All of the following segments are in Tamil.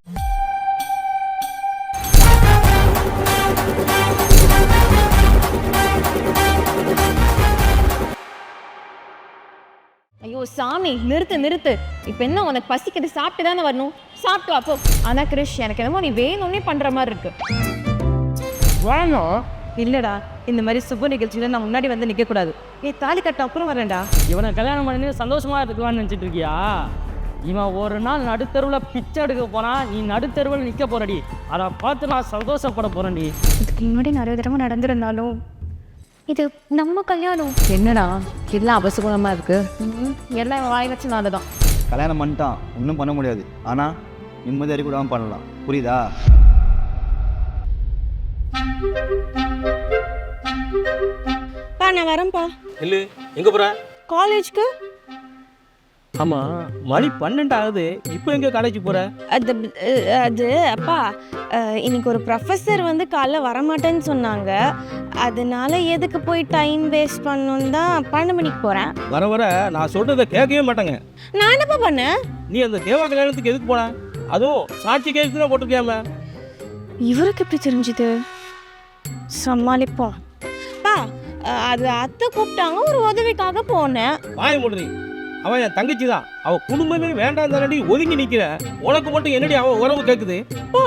ஐயோ சாமி, நிறுத்து. இப்போ என்ன உனக்கு பசிக்கிட்டு சாப்பிட்டு தானே வரணும், சாப்பிட்டு வா போ. ஆனால் கிரிஷ், எனக்கு என்னமோ நீ வேணும்னே பண்ணுற மாதிரி இருக்கு. வேணும் இல்லடா, இந்த மாதிரி சுப நிகழ்ச்சியில நான் முன்னாடி வந்து நிற்கக்கூடாது. நீ தாலி கட்ட அப்புறம் வரேன்டா. இவனை கல்யாணம் பண்ணி சந்தோஷமா இருக்குவான்னு நினச்சிட்டு இருக்கியா? இவன் ஒரு நாள் நடுத்தருவில் பிச்சை எடுக்க போறான், நீ நடுத்தருவில் நிற்க போறடி. அதை பார்த்து நான் சந்தோஷப்பட போறேன்டி. இதுக்கு முன்னாடி நிறைய தடவை நடந்திருந்தாலும் இது நம்ம கல்யாணம். என்னடா எல்லாம் அபசகுணமா இருக்கு? எல்லாம் வாய் வச்சனால தான். கல்யாணம் பண்ணிட்டான், ஒன்றும் பண்ண முடியாது. ஆனால் நிம்மதி அறிக்கூடாமல் பண்ணலாம், புரியுதா? பா நான் வரேன்ப்பா. இல்லை, எங்கே போகிற? காலேஜ்க்கு. ஆமாம், மணி 12 ஆகுது. இப்போ எங்கே காலேஜ் போகிற? அது அப்பா, இன்னைக்கு ஒரு ப்ரொஃபஸர் வந்து காலைல வரமாட்டேன்னு சொன்னாங்க. அதனால எதுக்கு போய் டைம் வேஸ்ட் பண்ணணும் தான் 12 மணிக்கு போகிறேன். வர வர நான் சொல்கிறத கேட்கவே மாட்டேங்க. நான் என்னப்பா பண்ணேன்? நீ அந்த தேவா கல்யாணத்துக்கு எதுக்கு போன? அதுவும் சாட்சி கேஸ் தான் போட்டிருக்கியாம. இவருக்கு எப்படி தெரிஞ்சுது? சமாளிப்போம். பா, அது அத்தை கூப்பிட்டாங்க, ஒரு உதவிக்காக போனேன். வாய மூடுறீ. அவன் என் தங்கச்சி தான். அவன் குடும்பமே வேண்டாம் தானடி ஒதுங்கி நிற்கிற. உனக்கு மட்டும் என்னடி அவன் உறவு கேட்குது? பா,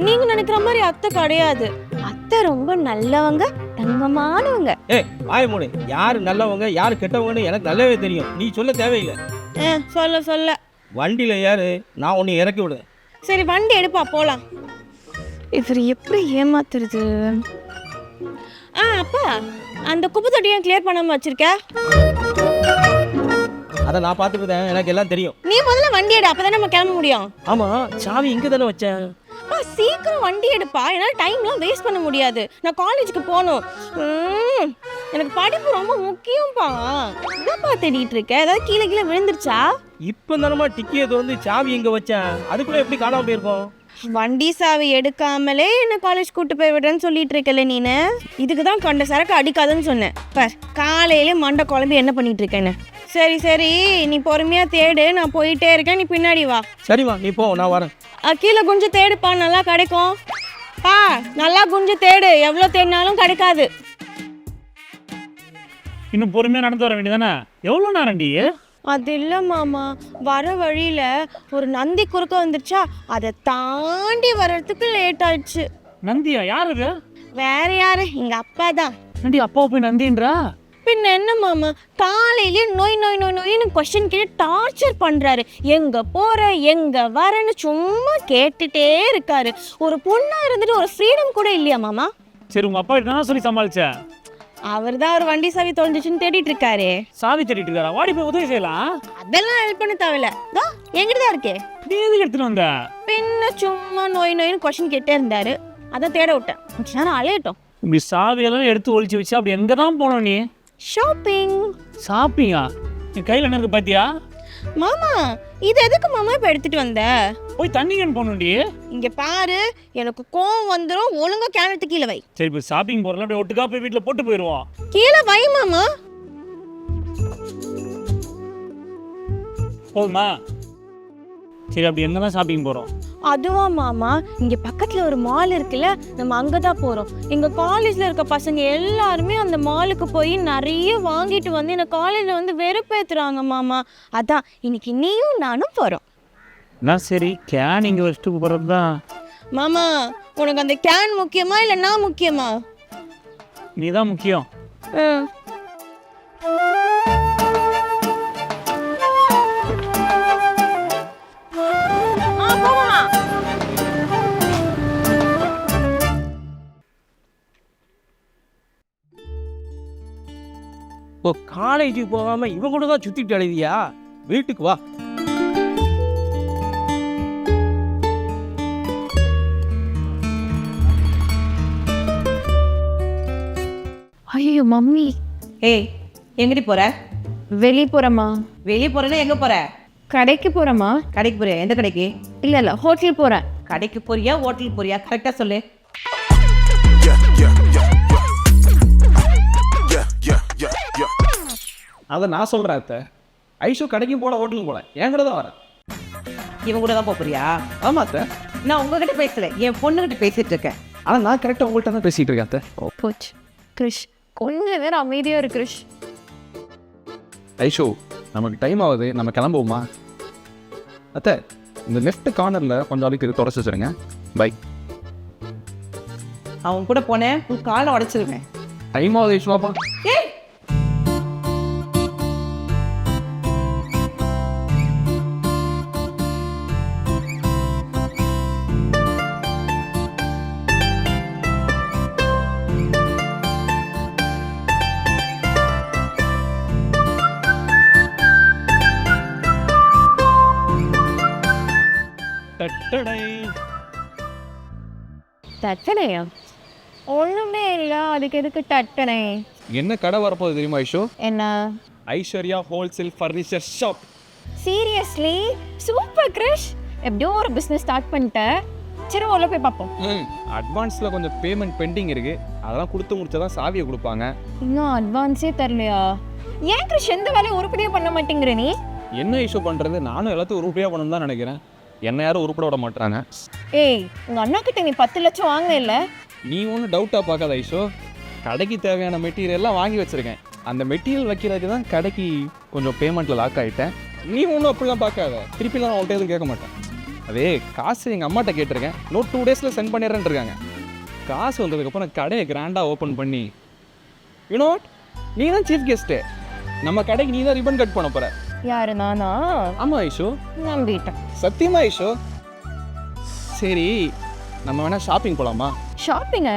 நீங்க நினைக்கிற மாதிரி அத்தை கிடையாது. அத்தை ரொம்ப நல்லவங்க, தங்கமானவங்க. வாய மூடு. யாரு நல்லவங்க யாரு கெட்டவங்கன்னு எனக்கு நல்லாவே தெரியும். நீ சொல்ல தேவையில்லை. சொல்ல வண்டியில் யாரு, நான் உன்னை இறக்கி விடு. சரி, வண்டி எடுப்பா போலாம். இவர் எப்படி ஏமாத்துறது? அப்பா, அந்த குப்பை தொட்டியை கிளியர் பண்ணாம வச்சிருக்க. அதை நான் பார்த்துக்கிட்டேன், எனக்கு எல்லாம் தெரியும். நீ முதல்ல வண்டி எடு, அப்பதான் நம்ம கிளம்ப முடியும். ஆமாம், சாவி இங்கே தானே வச்சேன். சீக்கிரம் வண்டி எடுப்பா, என்னால் டைம்லாம் வேஸ்ட் பண்ண முடியாது. நான் காலேஜுக்கு போகணும். எனக்கு படிப்பு ரொம்ப முக்கியம்ப்பா. என்னப்பா தேடிட்டு இருக்க? ஏதாவது கீழே விழுந்துருச்சா? இப்போ தானமா டிக்கியை வந்து சாவி இங்கே வச்சேன். அதுக்குள்ளே எப்படி காணாமல் போயிருக்கோம்? வண்டி சாவி எடுக்காமலே என்ன காலேஜ் கூட்டு போய் விடுறேன்னு சொல்லிட்டு இருக்கல நீனு. இதுக்கு தான் கண்ட சரக்கு அடிக்காதுன்னு சொன்னேன். பார், காலையிலே மண்டை குழம்பு என்ன பண்ணிட்டு இருக்கேன்னு. சரி, நீ பொறுமையா தேடு, நான் போயிட்டே இருக்கேன், நீ பின்னாடி வா. சரிம்மா, நீ போ, நான் வரேன். கீழே குஞ்சு தேடுப்பா, நல்லா கிடைக்கும். பா, நல்லா குஞ்சு தேடு, எவ்வளோ தேடினாலும் கிடைக்காது. இன்னும் பொறுமையாக நடந்து வர வேண்டியதானே? எவ்வளோ நேரம்டி? அது இல்லை மாமா, வர வழியில் ஒரு நந்தி குறுக்க வந்துருச்சா, அதை தாண்டி வர்றதுக்கு லேட் ஆயிடுச்சு. நந்தியா? யார் அது? வேற யாரு, எங்கள் அப்பா தான். நண்டி அப்பாவை போய் நந்தின்றா? பின்ன என்ன மாமா, காலையிலேயே நோயின்னு கொஸ்டின் கேட்டு டார்ச்சர் பண்ணுறாரு. எங்கே போகிற எங்கே வரேன்னு சும்மா கேட்டுட்டே இருக்காரு. ஒரு பொண்ணாக இருந்துட்டு ஒரு ஃப்ரீடம் கூட இல்லையா மாமா? சரி, உங்கள் அப்பா கிட்ட சொல்லி சமாளிச்சேன். அவர் தான் ஒரு வண்டி சாவி தொலைஞ்சிச்சுன்னு தேடிட்டு இருக்காரு. சாவி தேடிட்டு இருக்காரா? வாடி போய் உதவி செய்யலாம். அதெல்லாம் ஹெல்ப் பண்ண தேவையில்ல, எங்கிட்ட தான் இருக்கே. நீ எதுக்கு எடுத்துட்டு வந்த? பின்ன சும்மா நோயின்னு கொஸ்டின் கேட்டே இருந்தாரு, அதான் தேட விட்டேன். கொஞ்ச நேரம் அலையட்டும். இப்படி சாவியெல்லாம் எடுத்து ஒழிச்சு வச்சு அப்படி எங்கே தான் போனோம் நீ? ஷாப்பிங். ஷாப்பிங்கா? நீ கையில் என்ன இருக்கு பாத்தியா? மாமா, இது எதுக்கு மாமா இப்போ எடுத்துட்டு வந்த? போய் தண்ணி கேன் போகணும்டி. இங்க பாரு, எனக்கு கோவம் வந்துடும், ஒழுங்கா கேனத்து கீழே வை. சரி, இப்போ ஷாப்பிங் போகிறோம், அப்படியே ஒட்டுக்கா போய் வீட்டில் போட்டு போயிடுவோம். கீழே வை மாமா. போதுமா? சரி, அப்படி எங்கே தான் ஷாப்பிங் போகிறோம்? அதுவா மாமா, இங்க பக்கத்துல ஒரு மால் இருக்குல்ல, நம்ம அங்கதான் போறோம். எங்க காலேஜ்ல இருக்க பசங்க எல்லாருமே அந்த மாலுக்கு போய் நிறைய வாங்கிட்டு வந்து என்ன காலேஜ்ல வந்து வெறுப்பேத்துறாங்க மாமா. அதான் இன்னைக்கு நீயும் நானும் போறோம். நான் சரி, கேன் இங்கே வச்சுட்டு போகிறது தான். மாமா, உனக்கு அந்த கேன் முக்கியமா இல்ல நான் முக்கியமா? நீ தான் முக்கியம். இப்போ காலேஜுக்கு போகாமல் இவன் கூட தான் சுற்றிட்டு அழைவியா? வீட்டுக்கு வா. ஐயோ மம்மி. எங்கடி போற? வெளியே போகிறேம்மா. வெளியே போறேன்னா எங்க போற? கடைக்கு போகிறேம்மா. கடைக்கு போறியா? எந்த கடைக்கு? இல்லை, ஹோட்டல் போகிறேன். கடைக்கு போறியா ஹோட்டலுக்கு போறியா? கரெக்டா சொல்லு. அதை நான் சொல்கிறேன் அத்தை. ஐஷோ கடைக்கும் போல ஹோட்டலுக்கு போல என் கூட தான் வரேன். இவன் கூட தான் போறியா? ஆமாம் அத்தை. நான் உங்ககிட்ட பேசல, என் பொண்ணுகிட்ட பேசிட்டு இருக்கேன். ஆனால் நான் கரெக்டாக உங்கள்கிட்ட தான் பேசிகிட்டு இருக்கேன் அத்தை. போச்சு கிரிஷ், கொஞ்ச நேரம் அமைதியா இரு கிரிஷ். ஐஷோ, நமக்கு டைம் ஆகுது, நம்ம கிளம்புவோமா? அத்தை, இந்த லெஃப்ட் கார்னரில் கொஞ்சம் அளவுக்கு இது தொடச்சி வச்சுருங்க. பை. அவன் கூட போனேன், உன் காலை உடைச்சிருவேன். டைம் ஆகுது ஐஷோப்பா. தட்டடை. தட்டனையா? ஒண்ணுமே இல்ல, அதுக்கு எதுக்கு தட்டனை? என்ன கடை வரப்போகுது தெரியுமா ஐஷோ? என்ன? Aishwarya wholesale furniture shop. Seriously super Krish, எப்படியோ ஒரு பிஸ்னஸ் ஸ்டார்ட் பண்ணிட்டேன். சரி உள்ள போய் பார்ப்போம். அட்வான்ஸில் கொஞ்சம் பேமெண்ட் பெண்டிங் இருக்குது, அதெல்லாம் கொடுத்து முடிச்சதான் சாவியை கொடுப்பாங்க. இன்னும் அட்வான்ஸே தரலையா? ஏன் கிரிஷ் எந்த வேலையும் உருப்படியாக பண்ண மாட்டேங்கிற நீ? என்ன இஷ்யூ பண்ணுறது, நானும் எல்லாத்தையும் உருப்படியாக பண்ணணும் தான் நினைக்கிறேன். என்ன யாரும் உருப்பட விட மாட்டாங்க. ஏய், உங்க அண்ணா கிட்ட நீ 10 லட்சம் வாங்கின இல்ல? நீ ஒன்றும் டவுட்டாக பார்க்காத ஐஷோ, கடைக்கு தேவையான மெட்டீரியல்லாம் வாங்கி வச்சுருக்கேன். அந்த மெட்டீரியல் வைக்கிறதுக்கு தான் கடைக்கு கொஞ்சம் பேமெண்ட்டில் லாக் ஆகிட்டேன். நீ ஒன்றும் அப்படிலாம் பார்க்காத, திருப்பிலாம் நான் உன்ட்ட எதுவும் கேட்க மாட்டேன். அதே காசு எங்கள் அம்மாட்ட கேட்டிருக்கேன், இன்னும் 2 டேஸில் சென்ட் பண்ணிடுறேன்னு இருக்காங்க. காசு வந்ததுக்கப்புறம் கடையை கிராண்டாக ஓப்பன் பண்ணி, யூனோ நீ தான் சீஃப் கெஸ்ட்டு, நம்ம கடைக்கு நீ தான் ரிப்பன் கட் பண்ண போகிற. யாரு, நானா? ஆமாம் ஐஷோ, நம்பிட்டேன். சத்தியமா ஐஷோ. சரி, நம்ம வேணால் ஷாப்பிங் போகலாமா? ஷாப்பிங்க?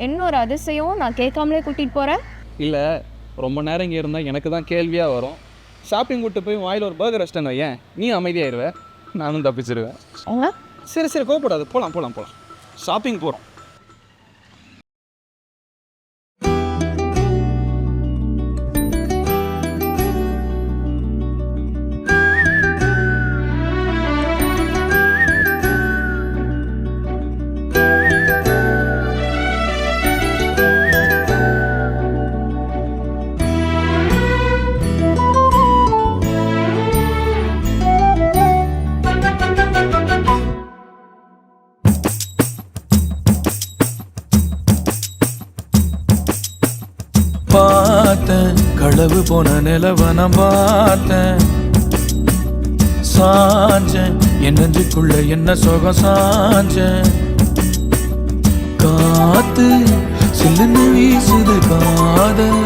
இன்னொரு அதிசயம், நான் கேட்காமலே கூட்டிட்டு போறேன். இல்லை, ரொம்ப நேரம் இங்கே இருந்தால் எனக்கு தான் கேள்வியாக வரும். ஷாப்பிங் கூட்டு போய் வாயில் ஒரு பர்கர் ரெஸ்டன் வையேன், நீ அமைதியாகிடுவேன், நானும் தப்பிச்சிருவேன். அவங்க சரி சரி, கோவப்படாது, போகலாம் போகலாம் போகலாம், ஷாப்பிங் போகிறோம். பார்த்தேன் களவு போன நிலவன பார்த்தேன், சாஞ்சேன் என் நெஞ்சுக்குள்ள என்ன சுகம் சாஞ்சேன். காத்து சில்லுன்னு வீசுது காதல்,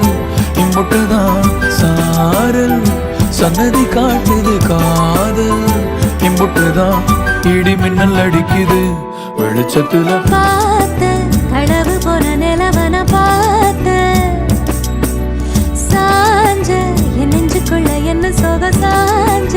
இம்புட்டுதான் சாரல் சன்னதி காட்டுது காதல், இம்புட்டுதான் இடி மின்னல் அடிக்குது வெளிச்சத்துல. பார்த்தேன் களவு போன நிலவன பார்த்தேன், சாஞ்ச என் நெஞ்சுக்குள்ள என்ன சோக சாஞ்ச.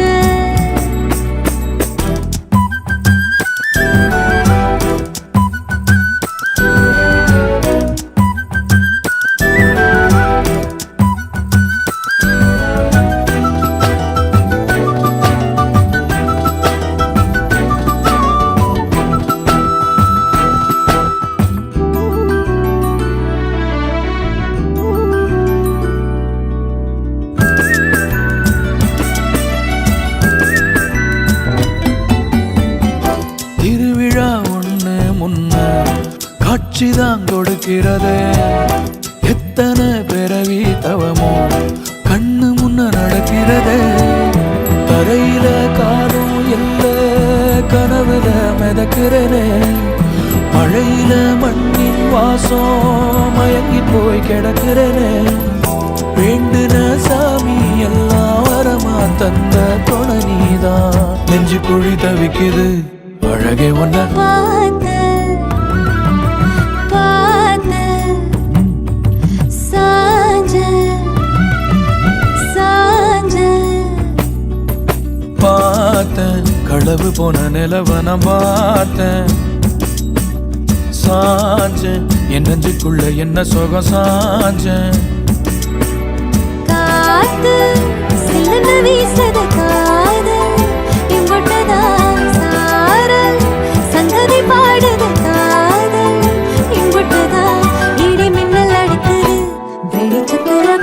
திருவிழா ஒண்ணு முன்ன காட்சிதான் கொடுக்கிறதே, எத்தனை பிறவி தவமோ கண்ணு முன்ன நடக்கிறதே. தரையில காலும் எல்ல கனவுல மிதக்கிறனே, மழையில மண்ணின் வாசம் மயங்கி போய் கிடக்கிறனே. வேண்டுன சாமி எல்லாம் வரமா தந்த துணை நீதான், நெஞ்சு குழி தவிக்குது அழகே ஒன்ன. பார்த்தேன் பார்த்தேன் சாஞ்ச சாஞ்ச. பார்த்தேன் களவு போன நிலவன பார்த்தேன், சாஞ்சேன் என் நெஞ்சுக்குள்ள என்ன சுகம் சாஞ்சேன். காத்து சில்லுன்னு வீசுது காதல், இம்புட்டுதான் சாரல் சங்கதி பாடுது காதல், இம்புட்டுதான் இடி மின்னல் அடிக்குது வெளிச்சத்துல.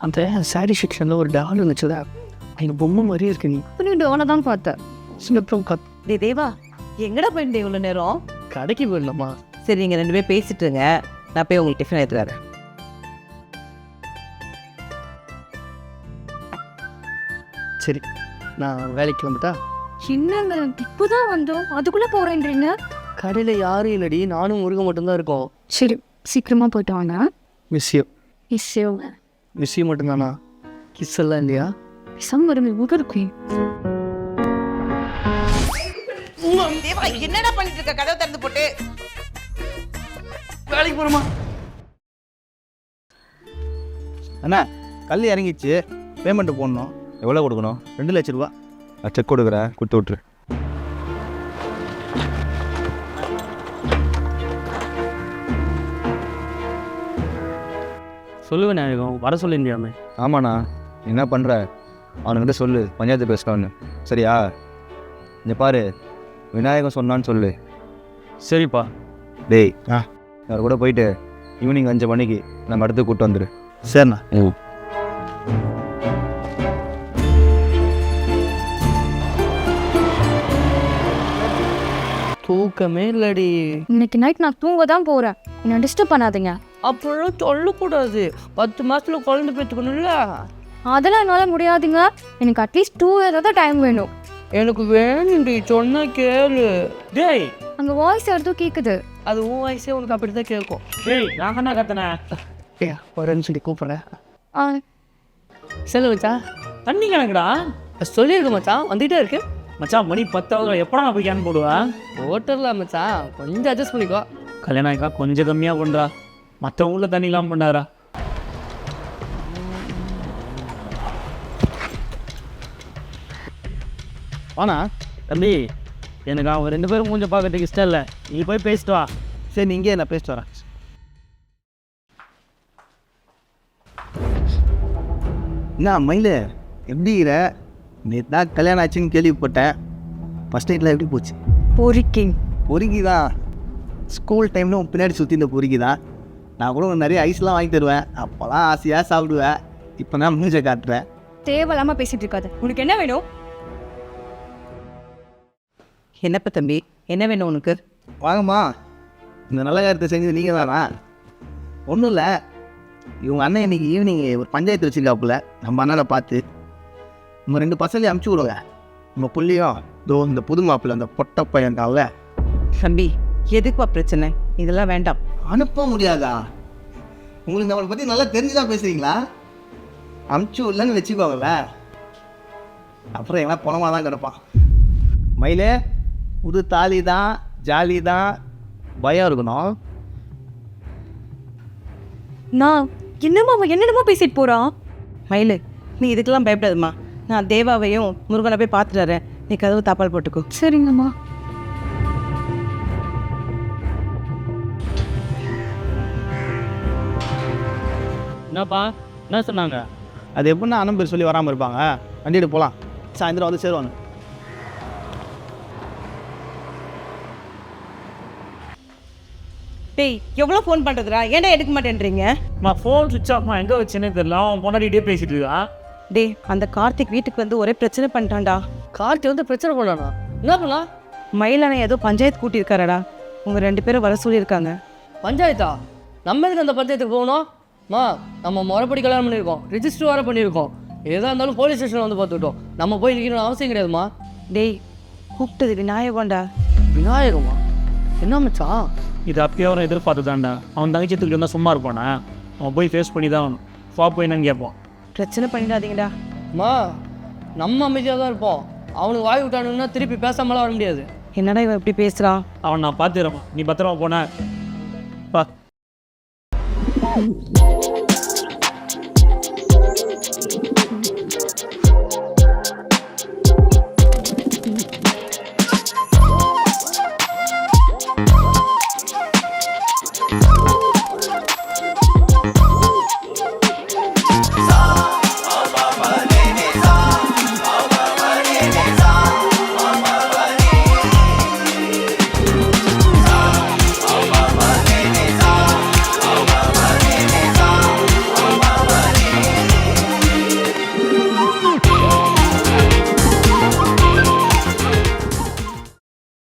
அந்த சாரி செக்ஷனில் ஒரு டால் இருந்துச்சுதா, எங்கள் பொம்மை மாதிரியே இருக்கு. நீ அப்படி டோனை தான் பார்த்தேன். சின்னப்புறம் டே தேவா, எங்கடா போயிருந்தே இவ்வளோ நேரம்? கடைக்கு போயிடலாமா? சரி, நீங்கள் 2 பேரும் பேசிட்டுருங்க, நான் போய் உங்களுக்கு டிஃபன் எடுத்து வரேன். சரி, நான் வேலைக்கு வந்துட்டா? என்னங்க இப்போதான் வந்தோம், அதுக்குள்ளே போகிறேன்றீங்க? கடையில் யாரும் இல்லடி, நானும் முருகன் மட்டும்தான் இருக்கோம். சரி சீக்கிரமாக போயிட்டு வாங்க. விஷயம் இஷ்யூங்க விஷயம் மட்டும்தானா? கிஸ் எல்லாம் இல்லையா? சம் வருங்க முகருக்கு. தேவா, என்னடா பண்ணிட்டு இருக்க? கதவை திறந்து போட்டு வேலைக்கு போகிறோமா? அண்ணா கல் இறங்கிச்சு, பேமெண்ட்டு போடணும். எவ்வளோ கொடுக்கணும்? 2 லட்ச ரூபா. செக் கொடுக்குறேன், கொடுத்து விட்ரு. சொல்லுவேன் நாயகம், வர சொல்லியிருந்தியாமே. ஆமாண்ணா, என்ன பண்ணுற? அவனுக்கிட்ட சொல்லு, பஞ்சாயத்து பேசலான்னு. சரியா? இங்கே பாரு, விநாயகம் சொன்னான்னு சொல்லு. சரிப்பா. டேய் அவர் கூட போயிட்டு ஈவினிங் 5 மணிக்கு நம்ம இடத்துக்கு கூப்பிட்டு வந்துடு. சரிண்ணா. தூக்கமே இல்லடி. இன்னைக்கு நைட் நான் தூங்க தான் போகிறேன், என்ன டிஸ்டர்ப் பண்ணாதீங்க. அப்படிலாம் சொல்லக்கூடாது, 10 மாதத்தில் குழந்தை பெற்றுக்கணும்ல. அதெல்லாம் என்னால் முடியாதுங்க, எனக்கு அட்லீஸ்ட் 2 இயர்ஸ் தான் டைம் வேணும். எனக்கு வேணும்டி, சொன்னா கேளு. டேய், அங்கே வாய்ஸ் எடுத்தும் கேட்குது. அது உன் வயசே உனக்கு அப்படி தான் கேட்கும். டேய், நான் என்ன கத்தனேன்? வரேன்னு சொல்லி கூப்பிட்றேன். சரி மச்சான், தண்ணி கணக்குடா சொல்லியிருக்கு மச்சான், வந்துகிட்டே இருக்கு மச்சான். மணி 10 எப்படா நான் போய் கேன் போடுவேன்? ஓட்டர்லாம் மச்சான், கொஞ்சம் அட்ஜஸ்ட் பண்ணிக்கோ. கல்யாணம் ஆகிக்கா, கொஞ்சம் கம்மியாக பண்ணுறா, மற்ற ஊரில் தண்ணி இல்லாமல் பண்ணாரா. வாண்ணா தம்பி, எனக்கு அவன் 2 பேரும் கொஞ்சம் பார்க்கறதுக்கு இஷ்டம் இல்லை, நீ போய் பேசிட்டு வா. சரி, நீங்கள் நான் பேசிட்டு வரேன். என்ன மயில் எப்படிங்கிற? நேற்று தான் கல்யாணம் ஆச்சுன்னு கேள்விப்பட்டேன். ஃபஸ்ட் நைட்டில் எப்படி போச்சு? பொறுக்கி தான். ஸ்கூல் டைமில் உன் பின்னாடி சுற்றி இந்த பொறுக்கி தான். நான் கூட நிறைய ஐஸ்லாம் வாங்கி தருவேன், அப்போல்லாம் ஆசையாக சாப்பிடுவேன். இப்போ நான் மூஞ்சை காட்டுறேன். தேவையில்லாமல் பேசிகிட்டு இருக்காது. உனக்கு என்ன வேணும்? என்னப்பா தம்பி, என்ன வேணும் உனக்கு? வாங்கம்மா, இந்த நல்ல காரியத்தை செஞ்சது நீங்கள் தானா? ஒன்றும் இல்லை, இவங்க அண்ணன் இன்னைக்கு ஈவினிங் ஒரு பஞ்சாயத்து வச்சுருக்காப்புல, நம்ம அண்ணனை பார்த்து நம்ம 2 பசங்களையும் அனுப்பிச்சி விடுங்க. நம்ம புள்ளியும் இந்த புது மாப்பிள்ளை, அந்த பொட்ட பையன்காவில். தம்பி, எதுக்குப்பா பிரச்சனை? இதெல்லாம் வேண்டாம். அனுப்ப முடியாதா? உங்களுக்கு நம்மளை பற்றி நல்லா தெரிஞ்சுதான் பேசுகிறீங்களா? அனுப்பிச்சி விடலன்னு வச்சுக்கோங்கள, அப்புறம் எல்லாம் பணமாக தான் கிடப்பான். மயிலே, புது தாலி தான், ஜாலி தான், பயம் இருக்கணும். நான் என்னென்னமோ பேசிட்டு போகிறான். மயிலு, நீ இதுக்கெல்லாம் பயப்படாதுமா. நான் தேவாவையும் முருகனை போய் பார்த்துட்டு வரேன், நீ கதவு தாப்பால் போட்டுக்கோ. சரிங்கம்மா. என்னப்பா, என்ன சொன்னாங்க? அது எப்படின்னா அண்ணன் பேர் சொல்லி வராமல் இருப்பாங்க. வண்டிட்டு போகலாம், சாயந்தரம் வந்து சேருவாங்க. டேய், எவ்வளோ ஃபோன் பண்ணுறதுடா, ஏன்டா எடுக்க மாட்டேன்றீங்க? நான் ஃபோன் சுவிட்ச் ஆஃப்மா, எங்கே வச்சுன்னே தெரியல, அவன் பொண்டாடிட்டே பேசிட்டு இருக்கா. டேய், அந்த கார்த்திக் வீட்டுக்கு வந்து ஒரே பிரச்சனை பண்ணிட்டான்டா. கார்த்தி வந்து பிரச்சனை பண்ணானா? என்ன பண்ணலாம்? மயிலான ஏதோ பஞ்சாயத்து கூட்டியிருக்காரடா, உங்கள் 2 பேரும் வர சொல்லியிருக்காங்க. பஞ்சாயத்தா? நம்ம எதுக்கு அந்த பஞ்சாயத்துக்கு போகணும்? நம்ம முறைப்படி கல்யாணம் பண்ணியிருக்கோம், ரிஜிஸ்டர் வேறு பண்ணியிருக்கோம், எதாக இருந்தாலும் போலீஸ் ஸ்டேஷனில் வந்து பார்த்துக்கிட்டோம், நம்ம போய் நிற்கணும்னு அவசியம் கிடையாதுமா. டேய், கூப்பிட்டது விநாயகம்டா. விநாயகமா? என்ன மச்சான் இது? அப்பயே அவரை எதிர்பார்த்து தான்டா. அவன் தங்கச்சி தூக்கிட்டு வந்தால் சும்மா இருப்பானே, அவன் போய் ஃபேஸ் பண்ணி தான் அவன் போய் என்னன்னு கேட்பான். பிரச்சனை பண்ணிடாதீங்கடா. நம்ம அமைதியாக தான் இருப்போம், அவனுக்கு வாய் விட்டானுன்னா திருப்பி பேசாமலாம் வர முடியாது. என்னடா இவன் இப்படி பேசுகிறான்? அவன் நான் பார்த்துக்கிறேன், நீ பத்திரமா போன.